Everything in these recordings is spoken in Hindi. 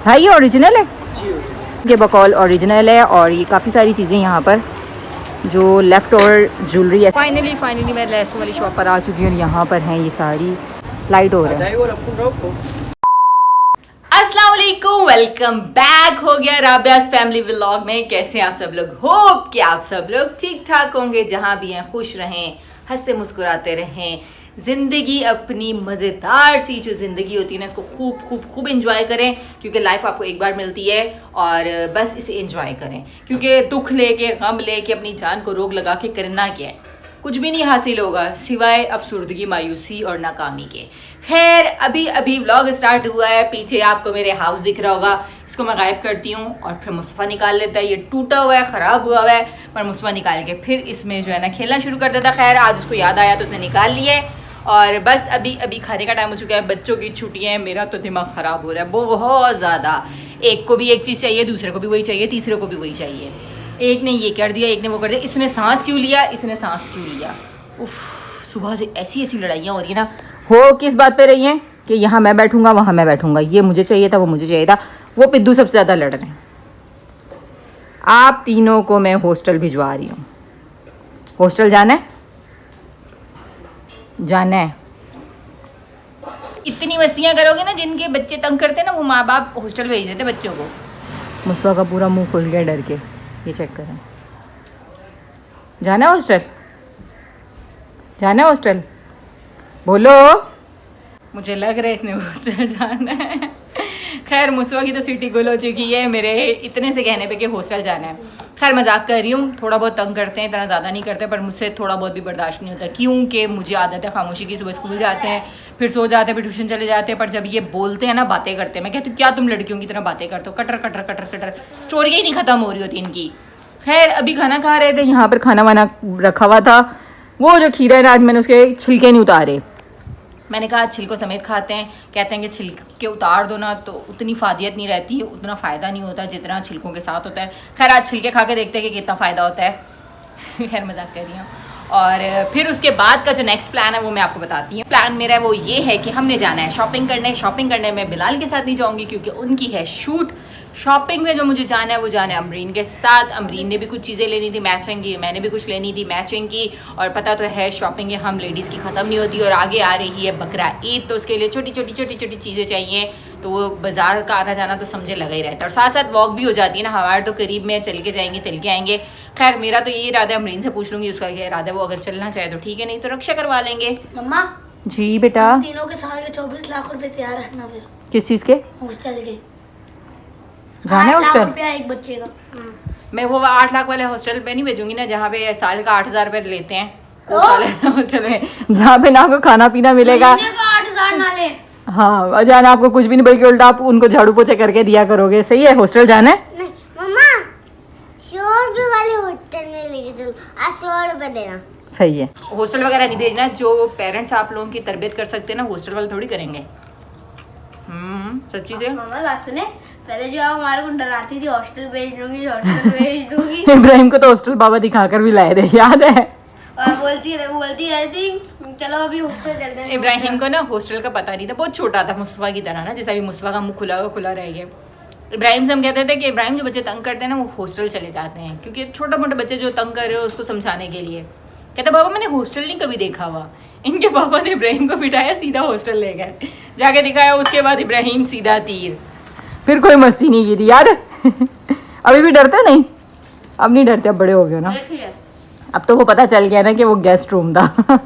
भाई ये ओरिजिनल है जी। ये बकौल ओरिजिनल है और ये काफ़ी सारी चीज़ें यहाँ पर जो लेफ़्ट ओवर ज्वेलरी है। फाइनली मैं लेस वाली शॉप पर आ चुकी हूँ और यहाँ पर हैं ये सारी लाइट हो रहा है। अस्सलाम वालेकुम, वेलकम बैक हो गया राबियास फैमिली व्लॉग में। कैसे हैं आप सब लोग? होप कि आप सब लोग ठीक ठाक होंगे, जहाँ भी हैं खुश रहें, हंसते मुस्कुराते रहें, जिंदगी अपनी मज़ेदार सी जो ज़िंदगी होती है ना इसको खूब एंजॉय करें, क्योंकि लाइफ आपको एक बार मिलती है और बस इसे एंजॉय करें। क्योंकि दुख लेके गम लेके अपनी जान को रोक लगा के करना क्या है, कुछ भी नहीं हासिल होगा सिवाय अफसुर्दगी, मायूसी और नाकामी के। खैर अभी व्लॉग स्टार्ट हुआ है, पीछे आपको मेरे हाउस दिख रहा होगा, इसको मैं गायब करती हूँ और फिर मुस्तफ़ा निकाल लेता है। ये टूटा हुआ है, ख़राब हुआ है, पर मुस्तफ़ा निकाल के फिर इसमें जो है ना खेलना शुरू कर देता। खैर आज उसको याद आया तो उसने निकाल लिए और बस अभी खाने का टाइम हो चुका है, बच्चों की छुट्टियां हैं। मेरा तो दिमाग ख़राब हो रहा है बहुत ज़्यादा। एक को भी एक चीज़ चाहिए, दूसरे को भी वही चाहिए, तीसरे को भी वही चाहिए। एक ने ये कर दिया, एक ने वो कर दिया, इसने सांस क्यों लिया, इसने सांस क्यों लिया। उफ, सुबह से ऐसी लड़ाइयाँ हो रही है ना। हो किस बात पे रही हैं कि यहाँ मैं बैठूंगा, वहाँ मैं बैठूंगा, ये मुझे चाहिए था, वो मुझे चाहिए था। वो पिद्दू सबसे ज़्यादा लड़ रहे हैं। आप तीनों को मैं हॉस्टल भिजवा रही हूँ। हॉस्टल जाना है? जाना है। इतनी मस्तियाँ करोगे ना, जिनके बच्चे तंग करते हैं ना, वो माँ बाप हॉस्टल भेज देते बच्चों को। मुस्तफा का पूरा मुंह खुल गया डर के, ये चेक करें। जाना है हॉस्टल? जाना है हॉस्टल? बोलो। मुझे लग रहा है इसने हॉस्टल जाना है। खैर मुस्तफा की तो सिटी गुल हो चुकी है मेरे इतने से कहने पे कि हॉस्टल जाना है। खैर मजाक कर रही हूँ, थोड़ा बहुत तंग करते हैं, इतना ज़्यादा नहीं करते, पर मुझसे थोड़ा बहुत भी बर्दाश्त नहीं होता, क्योंकि मुझे आदत है खामोशी की। सुबह स्कूल जाते हैं, फिर सो जाते हैं, फिर ट्यूशन चले जाते हैं, पर जब ये बोलते हैं ना, बातें करते हैं, मैं कहती हूँ क्या तुम लड़कियों की तरह बातें करते हो, cutter cutter cutter cutter, story ही नहीं ख़त्म हो रही होती इनकी। खैर अभी खाना खा रहे थे, यहाँ पर खाना वाना रखा हुआ था। वो जो खीरा है ना, आज मैंने उसके छिलके नहीं उतारे। मैंने कहा छिलकों समेत खाते हैं। कहते हैं कि छिलके उतार दो ना तो उतनी फायदियत नहीं रहती है, उतना फ़ायदा नहीं होता जितना छिलकों के साथ होता है। खैर आज छिलके खा के देखते हैं कि कितना फ़ायदा होता है। खैर मजाक कर रही हूँ। और फिर उसके बाद का जो नेक्स्ट प्लान है वो मैं आपको बताती हूँ। प्लान मेरा वो ये है कि हमने जाना है शॉपिंग करने। शॉपिंग करने में बिलाल के साथ नहीं जाऊँगी क्योंकि उनकी है शूट। शॉपिंग में जो मुझे जाना है वो जाना है अमरीन के साथ। अमरीन ने भी कुछ चीज़ें लेनी थी मैचिंग की, मैंने भी कुछ लेनी थी मैचिंग की। और पता तो है शॉपिंग हम लेडीज़ की ख़त्म नहीं होती। और आगे आ रही है बकरा ईद, तो उसके लिए छोटी छोटी चीज़ें चाहिए, तो वो बाजार का आना जाना तो समझे लगा ही रहता है। और साथ साथ वॉक भी हो जाती है ना, हमारे तो करीब में चल के जाएंगे, चल के आएंगे। खैर मेरा तो यही इरादा है, अमरीन से पूछ लूँगी उसका क्या इरादा है। वो अगर चलना चाहे तो ठीक है, नहीं तो रक्षा करवा लेंगे। मम्मा जी बेटा, तीनों के साल के 24 लाख रुपए तैयार रखना। फिर किस चीज़ के? हॉस्टल के जाना है 8 लाख हॉस्टल? रुपया एक बच्चे का। मैं वो 8 लाख वाले हॉस्टल पे नहीं भेजूंगी ना, जहाँ पे साल का 8,000 रुपये लेते हैं उस वाले हॉस्टल में, जहाँ पे ना आपको खाना पीना मिलेगा। महीने का 8,000 ना ले। हाँ, और जाना आपको कुछ भी नहीं, बल्कि उल्टा आप उनको झाड़ू पोछे करके दिया करोगे। सही है? हॉस्टल जाना है? नहीं मम्मा 100 रुपए वाले हॉस्टल में लेके चलो, आज 100 रुपए देना। सही है। हॉस्टल वगैरह नहीं भेजना। जो पेरेंट्स आप लोगों की तरबियत कर सकते हैं ना, हॉस्टल वाले थोड़ी करेंगे। सच्ची से। मम्मा बात सुने, पहले जो आप हमारे को डराती थी हॉस्टल भेज दूंगी, हॉस्टल भेज दूंगी। इब्राहिम को तो हॉस्टल बाबा दिखाकर भी लाए थे, याद है? और बोलती रहती चलो अभी हॉस्टल चलते हैं। इब्राहिम को ना हॉस्टल का पता नहीं था, बहुत छोटा था मुस्तफा की तरह ना, जैसा भी मुस्तफा का मुंह खुला रह गया। इब्राहिम से हम कहते थे कि इब्राहिम जो बच्चे तंग करते हैं ना वो हॉस्टल चले जाते हैं, क्योंकि छोटे मोटे बच्चे जो तंग कर रहे हो उसको समझाने के लिए। कहते बाबा मैंने हॉस्टल नहीं कभी देखा हुआ। इनके पापा ने इब्राहिम को बिठाया, सीधा हॉस्टल ले गए, जाके दिखाया। उसके बाद इब्राहिम सीधा तीर, फिर कोई मस्ती नहीं की थी, याद है? अभी भी डरते नहीं? अब नहीं डरते, अब बड़े हो गए ना। अब तो वो पता चल गया ना कि वो गेस्ट रूम था।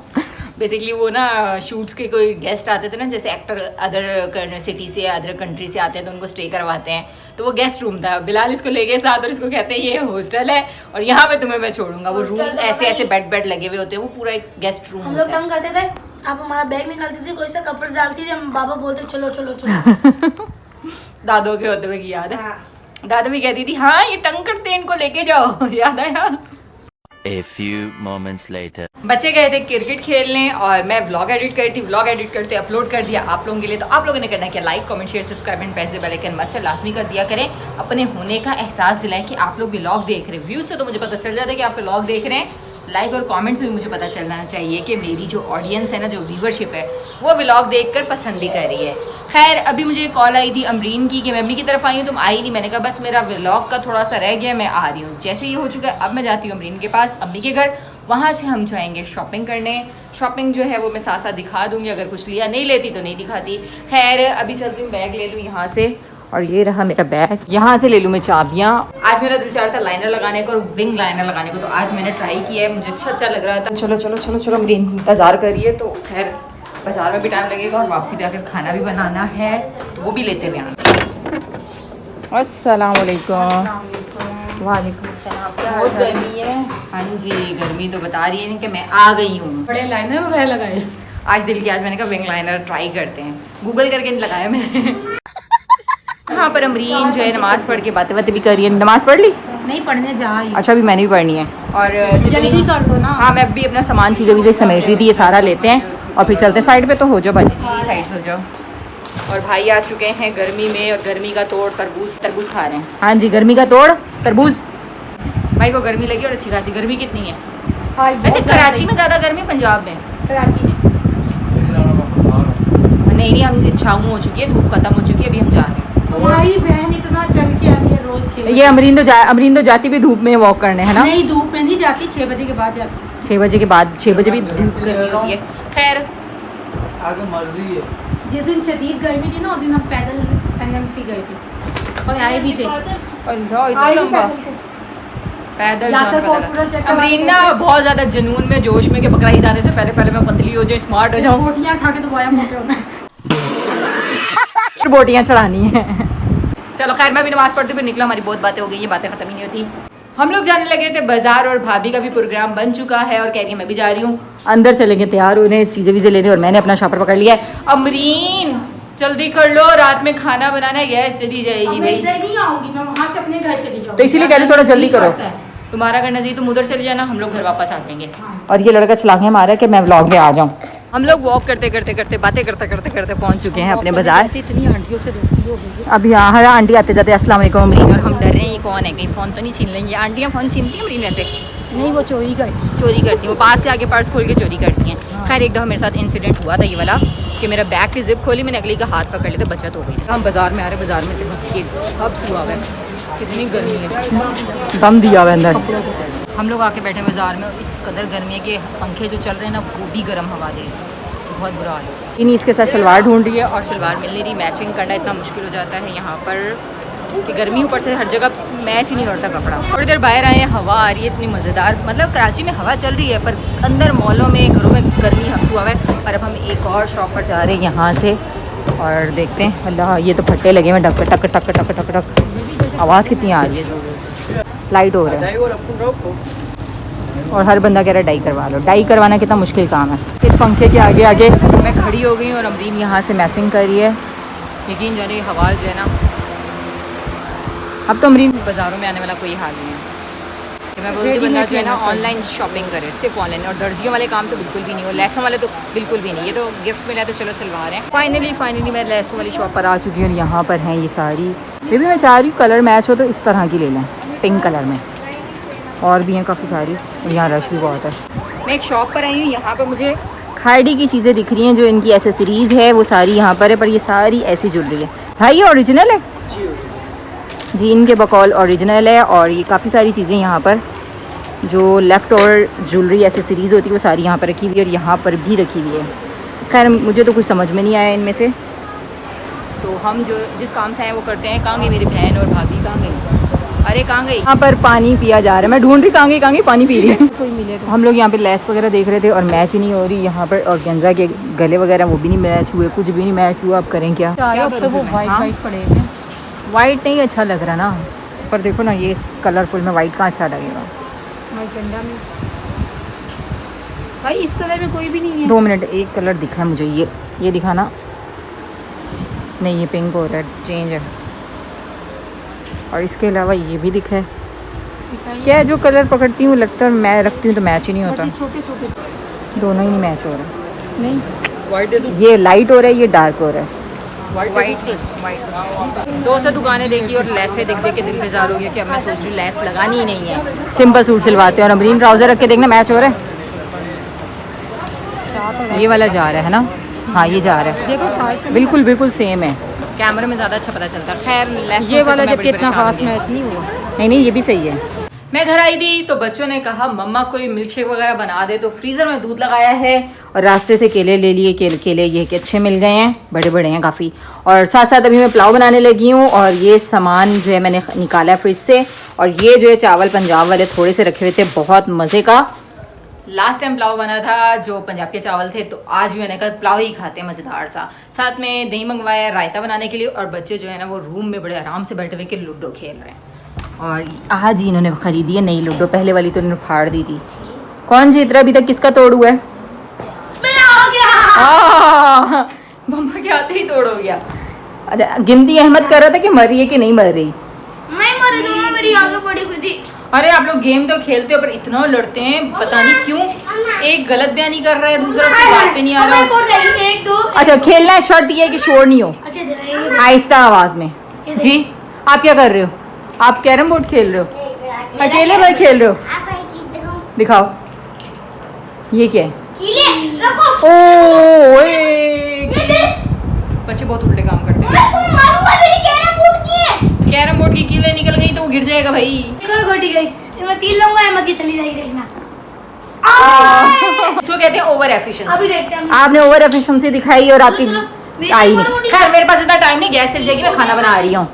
बेसिकली वो ना शूट्स के कोई गेस्ट आते थे ना, जैसे एक्टर अदर सिटी से अदर कंट्री से आते हैं तो उनको स्टे करवाते हैं, तो वो गेस्ट रूम था। बिलाल इसको ले गए साथ और इसको कहते हैं ये हॉस्टल है और यहाँ पे तुम्हें मैं छोड़ूंगा। वो रूम ऐसे बेड लगे हुए होते हैं, वो पूरा एक गेस्ट रूम हम लोग तंग करते थे, आप हमारा बैग निकालती थी, कोई सा कपड़े डालती थी, हम बाबा बोलते चलो चलो चलो। दादों के होते हुए की याद है? दादा भी कहती थी हाँ ये तंग करते हैं, इनको लेके जाओ। याद आया? A few moments later. बच्चे गए थे क्रिकेट खेलने और मैं व्लॉग एडिट करी थी। व्लॉग एडिट करते अपलोड कर दिया आप लोगों के लिए। तो आप लोगों ने करना क्या, like comment share subscribe and press the bell icon must लाजमी कर दिया करें। अपने होने का एहसास दिलाएं कि आप लोग व्लॉग देख रहे हैं। व्यूज से तो मुझे पता चल जाता है कि आप व्लॉग देख रहे हैं, लाइक और कमेंट्स में मुझे पता चलना चाहिए कि मेरी जो ऑडियंस है ना, जो व्यूवरशिप है, वो व्लॉग देखकर पसंद भी कर रही है। खैर अभी मुझे कॉल आई थी अमरीन की कि मैं अम्मी की तरफ आई हूँ, तुम आई नहीं। मैंने कहा बस मेरा व्लॉग का थोड़ा सा रह गया, मैं आ रही हूँ। जैसे ये हो चुका है, अब मैं जाती हूँ अमरीन के पास, अम्मी के घर। वहाँ से हम जाएंगे शॉपिंग करने। शॉपिंग जो है वो मैं साथ साथ दिखा दूँगी, अगर कुछ लिया, नहीं लेती तो नहीं दिखाती। खैर अभी चलती हूँ, बैग ले लूँ यहाँ से, और ये रहा मेरा बैग। यहाँ से ले लूँ मैं चाबियाँ। आज मेरा दिल चाह रहा था लाइनर लगाने को और विंग लाइनर लगाने को, तो आज मैंने ट्राई किया है, मुझे अच्छा लग रहा था। चलो चलो चलो चलो, मेरी इंतज़ार करिए। तो खैर बाज़ार में भी टाइम लगेगा और वापसी पे आकर खाना भी बनाना है, तो वो भी लेते हुए आना। अस्सलाम वालेकुम। वालेकुम अस्सलाम। बहुत गर्मी है। हाँ जी, गर्मी तो बता रही है कि मैं आ गई हूँ। बड़े लाइनर वगैरह लगाए आज दिल की, आज मैंने कहा विंग लाइनर ट्राई करते हैं। गूगल करके नहीं लगाया मैंने। यहाँ पर अमरीन जो है नमाज़ पढ़ के बातें बातें भी कर रही है। नमाज़ पढ़ ली? नहीं, पढ़ने जा रही हूँ। अच्छा, अभी मैंने भी पढ़नी है। और जल्दी कर लो ना। हाँ, मैं भी अपना सामान चीज़ें भी समेट रही थी, ये सारा लेते हैं और फिर चलते हैं। साइड पे तो हो जाओ बाजी जी, साइड हो जाओ। और भाई आ चुके हैं गर्मी में, और गर्मी का तोड़ तरबूज खा रहे हैं। हाँ जी, गर्मी का तोड़ तरबूज। भाई को गर्मी लगी और अच्छी खासी। गर्मी कितनी है वैसे? कराची में ज़्यादा गर्मी, पंजाब में? कराची में नहीं, हम छाँव हो चुकी है, धूप खत्म हो चुकी है, अभी हम जा रहे हैं। तुम्हारी बहन इतना चल के आती है रोज 6 बजे। ये अमरीन तो जाती भी धूप में वॉक करने, है ना? नहीं, धूप में नहीं जाती, 6 बजे के बाद जाती। 6 बजे के बाद? 6 बजे भी धूप गर्मी होती है। खैर आगे मर्जी है। जिस दिन शदीद गर्मी थी ना, उस दिन हम पैदल एनएमसी गए थे और आए भी थे। इतना लंबा पैदल यासर जाना को पड़ा। पूरा चक्कर अमरीन ना बहुत ज़्यादा जुनून में, जोश में कि बकरा ईद आने से पहले मैं पतली हो जाऊँ, स्मार्ट हो जाऊँ। रोटियाँ खा के तो बोया मोटे होना है। फिर बोटियाँ चढ़ानी है। चलो खैर, मैं भी नमाज़ पढ़ती हुई निकला, हमारी बहुत बातें हो गई हैं, बातें ख़त्म ही नहीं होती। हम लोग जाने लगे थे बाजार, और भाभी का भी प्रोग्राम बन चुका है और कह रही है मैं भी जा रही हूँ। अंदर चलेंगे तैयार होने, चीज़ें वीज़ें लेने, और मैंने अपना शॉपर पकड़ लिया है। अमरीन जल्दी कर लो, रात में खाना बनाना है, गैस चली जाएगी मैं भाई। इधर नहीं आऊंगी, मैं वहाँ से अपने घर चली जाऊंगी। तो इसीलिए कह रही थोड़ा जल्दी करो। पड़ता है। तुम्हारा घर नज़दीक, तुम उधर चले जाना, हम लोग घर वापस आ जाएंगे। और ये लड़का चला के मारा कि मैं व्लॉग में आ जाऊँ। हम लोग वॉक करते करते बातें करते पहुँच चुके हैं अपने बाजार। इतनी आंटियों से दोस्ती हो गई है। अब यहाँ हर आंटी आते जाते अस्सलाम वालेकुम अमरीन, और हम डर रहे हैं ये कौन है, कहीं फ़ोन तो नहीं छीन लेंगे। आंटियाँ फ़ोन छीनती हैं अमरीन वैसे? नहीं, वो चोरी करती। चोरी करती हैं, वो पास से आके पर्स खोल के चोरी करती हैं। खैर एक दफ़ा मेरे साथ इंसिडेंट हुआ था ये वाला, कि मेरा बैग की जिप खोली, मैंने अगली का हाथ पकड़ लिया, तो बचत हो गई। हम बाजार में आ रहे, बाजार में से अब हुआ है, कितनी गर्मी है, दम दिया हुआ अंदर। हम लोग आके बैठे बाजार में, इस कदर गर्मी है कि पंखे जो चल रहे हैं ना, वो भी गर्म हवा दे रही है, बहुत बुरा हाल है। इन्हीं इसके साथ शलवार ढूंढ रही है और शलवार मिल नहीं रही। मैचिंग करना इतना मुश्किल हो जाता है यहाँ पर कि गर्मी ऊपर से हर जगह मैच ही नहीं करता कपड़ा। थोड़ी देर बाहर आए हैं, हवा आ रही है इतनी मज़ेदार, मतलब कराची में हवा चल रही है, पर अंदर मॉलों में, घरों में गर्मी हफ्स हुआ है। और अब हम एक और शॉप पर जा रहे हैं यहाँ से, और देखते हैं। अल्लाह, ये तो फट्टे लगे हुए, टक टक टक टक टक टक। आवाज़ कितनी आ रही है, ज़ोर ज़ोर से। लाइट हो रहा है और हर बंदा कह रहा है डाई करवा लो। डाई करवाना कितना मुश्किल काम है। इस पंखे के आगे आगे मैं खड़ी हो गई हूँ और अमरीन यहाँ से मैचिंग कर रही है। यकीन जानिए हवा जो है ना, अब तो अमरीन बाज़ारों में आने वाला कोई हाल नहीं है कि मैं बोलती बंदा जो है ना ऑनलाइन शॉपिंग करे, सिर्फ ऑनलाइन। और दर्जियों वाले काम तो बिल्कुल भी नहीं, और लैसों वाले तो बिल्कुल भी नहीं। ये तो गिफ्ट मिला तो चलो सलवार है। फाइनली मैं लैसों वाली शॉप पर आ चुकी हूँ और यहाँ पर हैं ये सारी। फिर भी मैं चाह रही हूँ कलर मैच हो तो इस तरह की ले लें, पिंक कलर में। और भी हैं काफ़ी सारी, और यहाँ रश भी बहुत है। मैं एक शॉप पर आई हूँ, यहाँ पर मुझे खाड़ी की चीज़ें दिख रही हैं, जो इनकी एसेसरीज़ है वो सारी यहाँ पर है, पर ये सारी ऐसी ज्वेलरी है। भाई ये ओरिजिनल है जी, इनके बकौल ओरिजिनल है। और ये काफ़ी सारी चीज़ें यहाँ पर जो लेफ़्ट और ज्वेलरी एसेसरीज़ होती है वो सारी यहाँ पर रखी हुई है, और यहाँ पर भी रखी हुई है। खैर मुझे तो कुछ समझ में नहीं आया इनमें से, तो हम जो जिस काम से आए वो करते हैं। कहाँ गई मेरी बहन और भाभी, कहाँ गई? अरे कहाँ गई? यहाँ पर पानी पिया जा रहा है, मैं ढूंढ रही कहाँ गई पानी पी रही है। कोई मिलेगा। हम लोग यहाँ पे लेस वगैरह देख रहे थे और मैच ही नहीं हो रही यहाँ पर। और गेंजा के गले वगैरह वो भी नहीं मैच हुए, कुछ भी नहीं मैच हुआ। अब करें क्या? वो वाइट पड़े हैं। वाइट नहीं अच्छा लग रहा ना, पर देखो ना ये कलरफुल में वाइट कहाँ अच्छा लगेगा। मैजेंडा में भाई इस कलर में कोई भी नहीं है। 2 मिनट, एक कलर दिख रहा है मुझे, ये दिखाना। नहीं ये पिंक हो रहा है, चेंज है। और इसके अलावा ये भी दिखा है। क्या जो कलर पकड़ती हूँ लगता है मैं रखती हूँ तो मैच ही नहीं होता। छोटे छोटे दोनों ही नहीं मैच हो रहा। नहीं, वाइट है तो ये लाइट हो रहा है, ये डार्क हो रहा है। वाइट 200 दुकानें देखी और लेसें देख देख के दिल बेजार हो गया कि अब मैं सोच रही हूँ लेस लगानी ही नहीं है, सिंपल सूट सिलवाते हैं। और अमरीन ट्राउज़र रख के देखना मैच हो रहा है। ये वाला जा रहा है ना, हाँ ये जा रहा है, बिल्कुल बिल्कुल सेम है, कैमरे में ज़्यादा अच्छा पता चलता है। खैर लेस ये वाला जबकि इतना खास मैच नहीं हुआ। नहीं ये भी सही है। मैं घर आई थी तो बच्चों ने कहा मम्मा कोई मिल्क शेक वगैरह बना दे, तो फ्रीज़र में दूध लगाया है और रास्ते से केले ले लिए। केले ये कि अच्छे मिल गए हैं, बड़े बड़े हैं काफ़ी। और साथ साथ अभी मैं पुलाव बनाने लगी हूँ और ये सामान जो है मैंने निकाला है फ्रिज से। और ये जो है चावल पंजाब वाले थोड़े से रखे हुए थे, बहुत मज़े का। लास्ट टाइम पुलाव बना था जो पंजाब के चावल थे, तो आज भी मैंने कहा पुलाव ही खाते हैं मज़ेदार सा। साथ में दही मंगवाया रायता बनाने के लिए। और बच्चे जो है ना वो रूम में बड़े आराम से बैठे हुए के लूडो खेल रहे हैं। और आज ही इन्होंने खरीदी है नई लूडो, पहले वाली तो इन्होंने फाड़ दी थी। कौन जीत रहा है अभी तक, किसका तोड़ हुआ है? मम्मा के आते ही तोड़ हो गया। अच्छा गिनती अहमद कर रहा था कि मर रही है कि नहीं मर रही? नहीं मरी, दोनों मेरी आगे पड़ी हुई थी। अरे आप लोग गेम तो खेलते हो पर इतना लड़ते हैं, पता नहीं क्यों। एक गलत बयानी कर रहा है, दूसरा उसकी बात पे नहीं आ रहा। एक दो अच्छा खेलना है, शर्त ये है कि शोर नहीं हो, आहिस्ता आवाज में। जी आप क्या कर रहे हो? आप कैरम बोर्ड खेल रहे हो? अकेले में खेल रहे हो? दिखाओ ये क्या है? ओ बच्चे बहुत उल्टे काम करते हैं। कैरम बोर्ड की कीलें निकल गई तो वो गिर जाएगा भाई। घटी गई, मैं 3 लूंगा, अहमद की चली जाएगी, देखना। इसको कहते हैं ओवर एफिशिएंसी। अभी देखते हैं। आपने ओवर एफिशिएंसी दिखाई और आपकी आई नहीं। खैर मेरे पास इतना टाइम नहीं, गैस चल जाएगी, मैं खाना बना रही हूँ।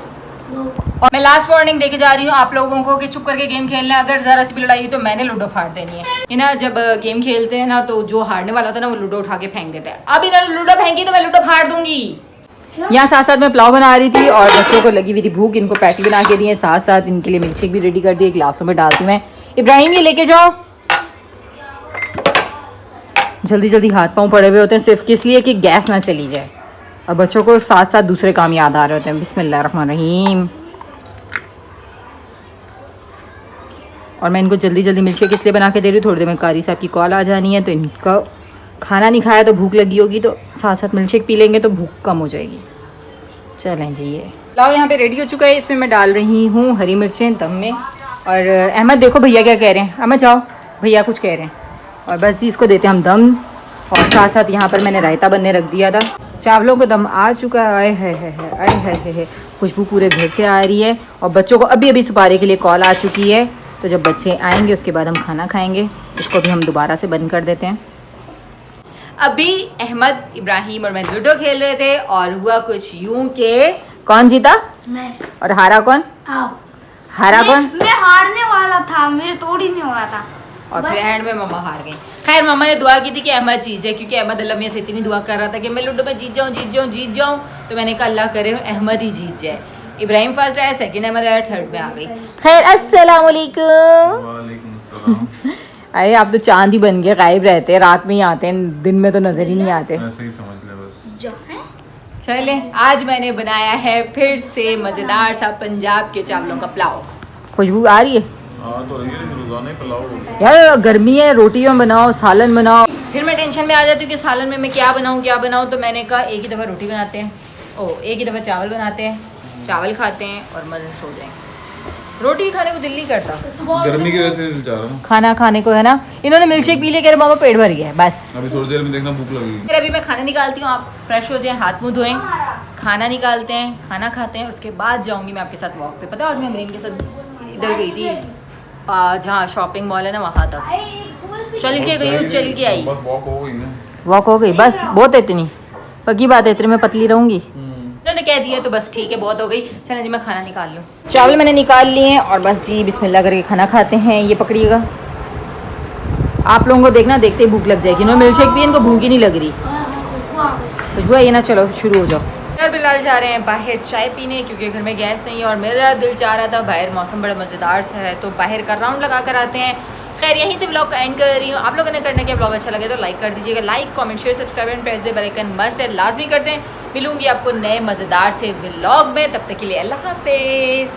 और मैं लास्ट वार्निंग देके जा रही हूँ आप लोगों को कि चुप करके गेम खेलना है। अगर जरा सी भी लड़ाई हुई तो मैंने लूडो फाड़ देनी है। ये ना जब गेम खेलते हैं ना तो जो हारने वाला होता है ना वो लूडो उठा के फेंक देता है। अब इन्होंने लूडो फेंकी तो मैं लूडो फाड़ दूंगी। यहाँ साथ साथ मैं पुलाव बना रही थी और बच्चों को लगी हुई थी भूख, इनको पैटी बना के दिए, साथ साथ इनके लिए मिल्क शेक भी रेडी कर दिए, गिलासों में डालती मैं। इब्राहिम ये लेके जाओ। जल्दी जल्दी हाथ पाँव पड़े हुए होते हैं सिर्फ किस लिए कि गैस ना चली जाए। और बच्चों को साथ साथ दूसरे काम याद आ रहे होते हैं। बिस्मिल्लाहिर्रहमानिर्रहीम। और मैं इनको जल्दी जल्दी मिल्क शेक इसलिए बना के दे रही हूँ, थोड़ी देर में कारी साहब की कॉल आ जानी है तो इनका खाना नहीं खाया तो भूख लगी होगी, तो साथ साथ मिल्क शेक पी लेंगे तो भूख कम हो जाएगी। चलें जी। ये पुलाव यहाँ पे रेडी हो चुका है, इसमें मैं डाल रही हूँ हरी मिर्चें दम में। और अहमद देखो भैया क्या कह रहे हैं, अहमद जाओ भैया कुछ कह रहे हैं। और बस जी इसको देते हैं हम दम। और साथ साथ यहाँ पर मैंने रायता बनने रख दिया था। चावलों को दम आ चुका है, है खुशबू पूरे घर से आ रही है। और बच्चों को अभी अभी सुपारी के लिए कॉल आ चुकी है, तो जब बच्चे आएंगे उसके बाद हम खाना खाएंगे। इसको भी हम दोबारा से बंद कर देते हैं। अभी अहमद इब्राहिम और मैं लूडो खेल रहे थे और हुआ कुछ यूं के कौन जीता? मैं। और हारा कौन? आप। हारा कौन? मैं हारने वाला था, मेरे तोड़ ही नहीं हुआ था। और फिर एंड में मम्मा हार गई। खैर मम्मा ने दुआ की थी कि अहमद जीत जाए, क्योंकि अहमद अल्लाह मियां से इतनी दुआ कर रहा था कि मैं लूडो में जीत जाऊँ। तो मैंने कहा अल्लाह करे अहमद ही जीत जाए। इब्राहिम फर्स्ट आया, सेकंड अहमद आया, थर्ड में आ गई। खैर अस्सलाम वालेकुम। वालेकुम अस्सलाम। अरे आप तो चांद ही बन गए, गायब रहते हैं, रात में ही आते हैं, दिन में तो नजर ही नहीं आते। ऐसे ही समझ ले बस। चले आज मैंने बनाया है फिर से मजेदार सा पंजाब के चावलों का पुलाव। खुशबू आ रही है? हाँ तो रोजाना ही पुलाव यार गर्मी है, रोटियां बनाओ, सालन बनाओ। फिर मैं टेंशन में आ जाती हूँ कि सालन में मैं क्या बनाऊँ। तो मैंने कहा एक ही दफ़ा रोटी बनाते हैं, एक ही दफ़ा चावल बनाते हैं, चावल खाते हैं और मज़े सो जाएंगे। रोटी खाने को दिल नहीं करता, गर्मी की वजह से जा रहा हूँ। खाना खाने को है ना। इन्होंने मिल्क शेक पी लिया, कह रहे मामा पेट भर गया है बस। अभी थोड़ी देर में देखना भूख लगेगी। फिर अभी मैं खाना निकालती हूँ, आप फ्रेश हो जाएं, हाथ मुंह धोएं, खाना निकालते हैं, खाना खाते हैं, उसके बाद जाऊँगी मैं आपके साथ वॉक पे। पता है आज मैं अमरीन के साथ इधर गई थी, जहाँ शॉपिंग मॉल है ना वहाँ तक चल के गई हूँ, चल के आई। बस वॉक हो गई ना। वॉक हो गई बस, बहुत है इतनी पक्की बात है, इतने में पतली रहूँगी। उन्होंने कह दिया तो बस ठीक है, बहुत हो गई। चलें जी मैं खाना निकाल लूँ। चावल मैंने निकाल लिए हैं और बस जी बिस्मिल्लाह करके खाना खाते हैं। ये पकड़िएगा, आप लोगों को देखना देखते ही भूख लग जाएगी। इन्होंने मिल्क शेक भी, इनको भूख ही नहीं लग रही। खुशबू है ये ना, चलो शुरू हो जाओ। यार बिलाल जा रहे हैं बाहर चाय पीने, क्योंकि घर में गैस नहीं है और मेरा दिल चाह रहा था, बाहर मौसम बड़ा मज़ेदार सा है तो बाहर का राउंड लगा कर आते हैं। खैर यहीं से ब्लॉग का एंड कर रही हूँ। आप लोगों ने करने के ब्लॉग अच्छा लगे तो लाइक कर दीजिएगा। Like comment share subscribe and press the bell icon must है, लाजमी करते हैं। मिलूंगी आपको नए मज़ेदार से ब्लॉग में, तब तक के लिए अल्लाह हाफिज़।